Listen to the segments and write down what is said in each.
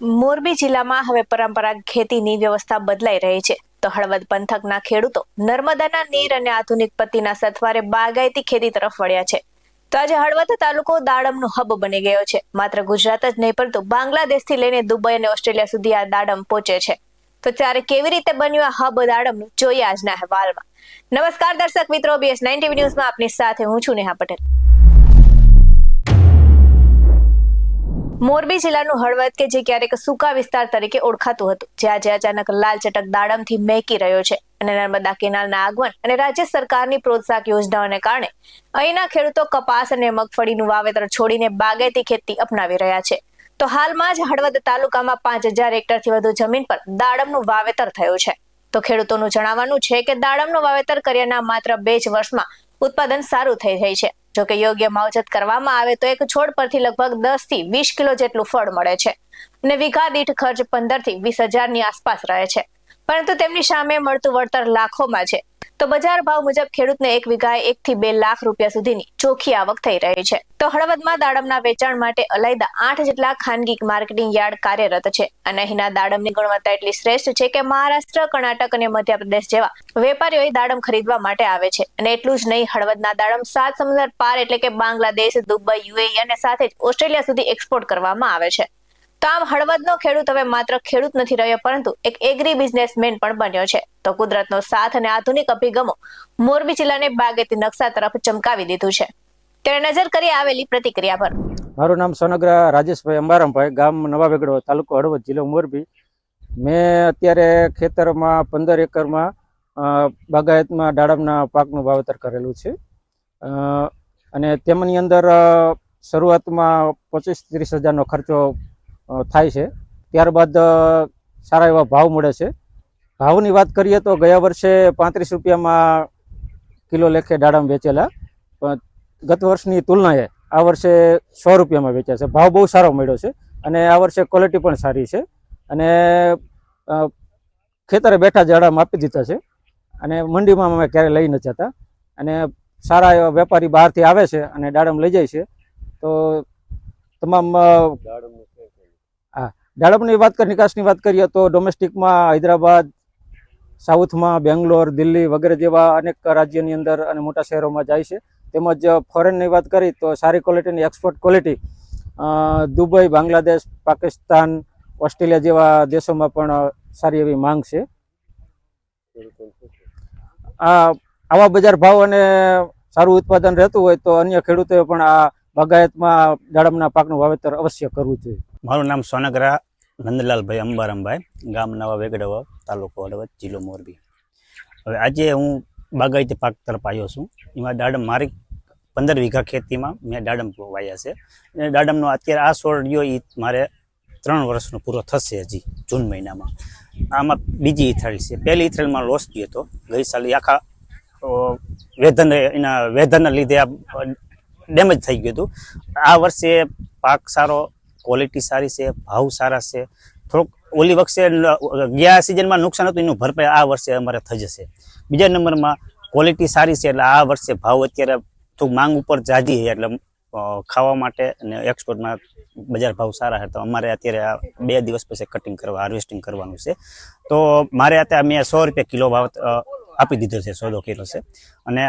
મોરબી જિલ્લામાં હવે પરંપરાગત ખેતીની વ્યવસ્થા બદલાઈ રહી છે તો હળવદ પંથકના ખેડૂતો નર્મદાના નીર અને આધુનિક પદ્ધતિના સથવારે બાગાયતી ખેતી તરફ વળ્યા છે. તો આજે હળવદ તાલુકો દાડમનો હબ બની ગયો છે. માત્ર ગુજરાત જ નહીં પરંતુ બાંગ્લાદેશથી લઈને દુબઈ અને ઓસ્ટ્રેલિયા સુધી આ દાડમ પહોંચે છે. તો ત્યારે કેવી રીતે બન્યું આ હબ દાડમ જોઈએ આજના અહેવાલમાં. નમસ્કાર દર્શક મિત્રો, BS9 TV ન્યૂઝમાં આપની સાથે હું છું નેહા પટેલ. મોરબી જિલ્લાનું હળવદ કે જે ક્યારેક સૂકા વિસ્તાર તરીકે ઓળખાતું હતું, જે આજે અચાનક લાલ ચટક દાડમથી મહેકી રહ્યો છે અને નર્મદા કેનાલના આગમન અને રાજ્ય સરકારની પ્રોત્સાહક યોજનાઓને કારણે અહીંના ખેડૂતો કપાસ અને મગફળીનું વાવેતર છોડીને બાગાયતી ખેતી અપનાવી રહ્યા છે. તો હાલમાં જ હળવદ તાલુકામાં 5000 હેક્ટરથી વધુ જમીન પર દાડમનું વાવેતર થયું છે. તો ખેડૂતોનું જણાવવાનું છે કે દાડમનું વાવેતર કર્યાના માત્ર 2 જ વર્ષમાં ઉત્પાદન સારું થઈ જાય છે. જોકે યોગ્ય માવજત કરવામાં આવે તો એક છોડ પરથી લગભગ 10 થી 20 કિલો જેટલું ફળ મળે છે અને વીઘા દીઠ ખર્ચ 15 થી 20 હજારની આસપાસ રહે છે. પરંતુ તેમની સામે મળતું વળતર લાખોમાં છે. તો બજાર ભાવ મુજબ ખેડૂતને એક વીઘાએ 1 થી 2 લાખ રૂપિયા સુધીની ચોખ્ખી આવક થઈ રહી છે. તો હળવદમાં દાડમના વેચાણ માટે અલાયદા 8 જેટલા ખાનગી માર્કેટિંગ યાર્ડ કાર્યરત છે અને અહીંના દાડમની ગુણવત્તા એટલી શ્રેષ્ઠ છે કે મહારાષ્ટ્ર, કર્ણાટક અને મધ્યપ્રદેશ જેવા વેપારીઓ વેપારીઓ દાડમ ખરીદવા માટે આવે છે. અને એટલું જ નહીં, હળવદના દાડમ 7 સમુદ્ર પાર એટલે કે બાંગ્લાદેશ, દુબઈ, UAE અને સાથે જ ઓસ્ટ્રેલિયા સુધી એક્સપોર્ટ કરવામાં આવે છે. તો આમ હળવદનો ખેડૂત હવે માત્ર ખેડૂત નથી રહ્યો પરંતુ એક એગ્રી બિઝનેસમેન પણ બન્યો છે. તો કુદરતનો સાથ અને આધુનિક અભિગમો મોરબી જિલ્લાને બાગાયતી નકશા તરફ ચમકાવી દીધું છે. ત્યારે નજર કરી આવેલી પ્રતિક્રિયા પર. મારું નામ સોનગરા રાજેશભાઈ અંબારામભાઈ, ગામ નવા વેગડો, તાલુકો હળવદ, જિલ્લો મોરબી. મેં અત્યારે ખેતરમાં 15 એકરમાં બાગાયતમાં દાડમના પાકનું વાવેતર કરેલું છે અને તેમની અંદર શરૂઆતમાં 25-30 હજારનો ખર્ચો થાય છે. ત્યારબાદ સારા એવા ભાવ મળે છે. ભાવની વાત કરીએ તો ગયા વર્ષે 35 રૂપિયામાં કિલો લેખે દાડમ વેચેલા, પણ ગત વર્ષની તુલનાએ આ વર્ષે 100 રૂપિયામાં વેચ્યા છે. ભાવ બહુ સારો મળ્યો છે અને આ વર્ષે ક્વોલિટી પણ સારી છે અને ખેતરે બેઠા દાડમ આપી દીધા છે અને મંડીમાં અમે ક્યારેય લઈ નથી જતા અને સારા એવા વેપારી બહારથી આવે છે અને દાડમ લઈ જાય છે. તો તમામ દાડમની વાત કરીએ, નિકાસની વાત કરીએ તો ડોમેસ્ટિકમાં હૈદરાબાદ, સાઉથમાં બેંગ્લોર, દિલ્હી વગેરે જેવા અનેક રાજ્યની અંદર અને મોટા શહેરોમાં જાય છે. તેમજ ફોરેનની વાત કરી તો સારી ક્વોલિટીની export quality Dubai, Bangladesh, Pakistan, Australia જેવા દેશોમાં પણ સારી એવી માંગ છે. આવા બજાર ભાવ અને સારું ઉત્પાદન રહેતું હોય તો અન્ય ખેડૂતોએ પણ આ બાગાયતમાં દાડમના પાકનું વાવેતર અવશ્ય કરવું જોઈએ. મારું નામ સોનગરા નંદલાલભાઈ અંબારામભાઈ, ગામ નવા વેગડવા, તાલુકો હળવદ, જિલ્લો મોરબી. હવે આજે હું બાગાયતી પાક તરફ આવ્યો છું. એમાં દાડમ મારી 15 વીઘા ખેતીમાં મેં દાડમ વાવ્યા છે અને દાડમનો અત્યારે આ છોડ રહ્યો એ મારે 3 વર્ષનો પૂરો થશે હજી જૂન મહિનામાં. આમાં બીજી ઈથળ છે. પહેલી ઈથળમાં લોસ ગયો હતો. ગઈ સાલે આખા વેધરના લીધે આ ડેમેજ થઈ ગયું હતું. આ વર્ષે પાક સારો, ક્વોલિટી સારી છે, ભાવ સારા છે. થોડુંક ઓલી વખતે ગયા સિઝનમાં નુકસાન હતું, એનું ભરપાઈ આ વર્ષે અમારે થઈ જશે. બીજા નંબરમાં ક્વોલિટી સારી છે એટલે આ વર્ષે ભાવ અત્યારે થોડુંક માંગ ઉપર જાજી છે એટલે ખાવા માટે અને એક્સપોર્ટમાં બજાર ભાવ સારા છે. તો અમારે અત્યારે 2 દિવસ પછી કટિંગ કરવા, હાર્વેસ્ટિંગ કરવાનું છે. તો મારે અત્યારે મેં 100 રૂપિયા કિલો ભાવ આપી દીધો છે, 100 કિલો છે અને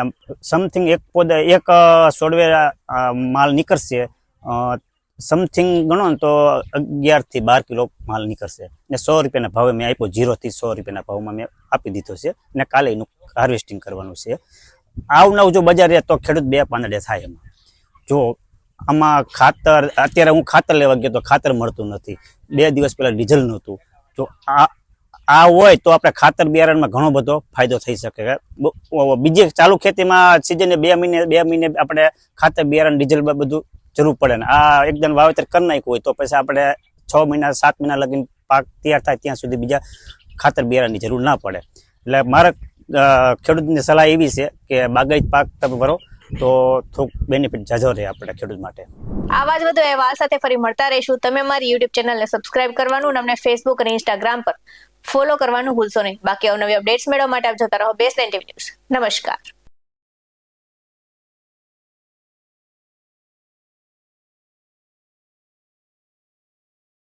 સમથિંગ એક છોડવે માલ નીકળશે. સમથિંગ ગણો ને તો 11 થી 12 કિલો માલ નીકળશે ને 100 રૂપિયાના ભાવે મેં આપ્યો. 0 થી 100 રૂપિયાના ભાવમાં મેં આપી દીધો છે અને કાલે એનું હાર્વેસ્ટિંગ કરવાનું છે. આવનાવ જો બજાર રહે તો ખેડૂત 2 પાંદડે થાય. એમાં જો આમાં ખાતર, અત્યારે હું ખાતર લેવા ગયો તો ખાતર મળતું નથી. 2 દિવસ પહેલા ડીઝલ નહોતું. જો આ હોય તો આપણે ખાતર બિયારણમાં ઘણો બધો ફાયદો થઈ શકે. બીજી ચાલુ ખેતીમાં સિઝને 2 મહિને આપણે ખાતર બિયારણ ડીઝલ બધું જરૂર પડે ને આ એકદમ વાવેતર કરી નાખ્યું હોય તો પછી આપણે 6 મહિના 7 મહિના લગીને પાક તૈયાર થાય ત્યાં સુધી બીજા ખાતર બિયારણની જરૂર ના પડે. એટલે મારા ખેડૂતની સલાહ એવી છે કે બાગાયત પાક તમે ભરો તો થોડુંક બેનિફિટ જાજો રહે આપણે ખેડૂત માટે. આવા જ વધુ અહેવાલ સાથે ફરી મળતા રહીશું. તમે મારી YouTube ચેનલને સબસ્ક્રાઇબ કરવાનું અને અમને Facebook અને Instagram પર ફોલો કરવાનું ભૂલશો નહીં. બાકી અવનવી અપડેટ્સ મેળવવા માટે આપ જોતા રહો BS9 TV ન્યૂઝ. નમસ્કાર.